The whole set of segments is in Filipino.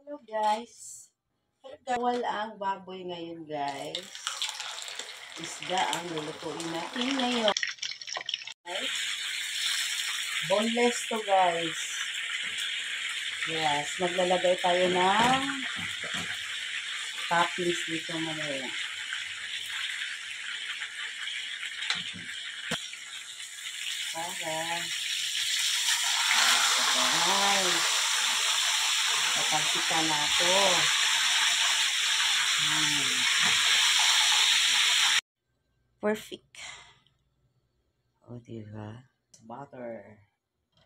Hello guys. Gawal ang baboy ngayon guys. Isda ang lulutuin natin ngayon. Okay? Boneless to guys. Yes, maglalagay tayo ng toppings dito mamaya. Para papagsikan na ito. Perfect. O, diba? Butter.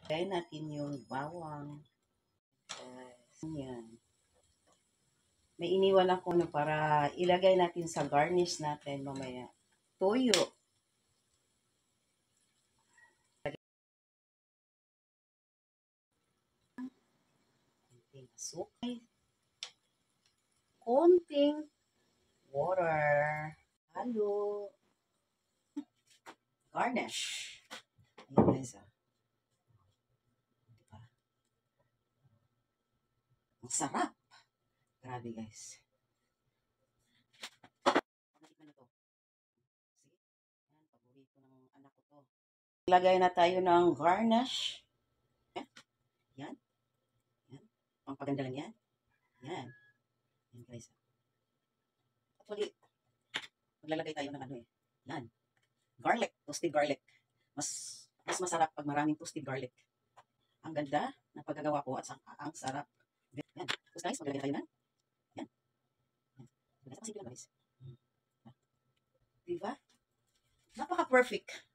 Lagay natin yung bawang. Yes. Yan. May iniwan ako para ilagay natin sa garnish natin mamaya. Toyo. Konting asukay. Konting water. Halo. Garnish. Ayan guys ah. Diba? Ang sarap. Grabe guys. Natikman na to. Sige. Yan, paborito ng anak ko to. Lagay na tayo ng garnish. Yan. Yan. Ang paganda lang yan. Yan. Yan guys. Actually, maglalagay tayo ng ano eh. Yan. Garlic. Toasted garlic. Mas masarap pag maraming toasted garlic. Ang ganda ng paggagawa ko at ang sarap. Yan. Tapos guys, maglalagay tayo na. Yan. Yan. Guys, pasigil lang guys. Diba? Napaka-perfect.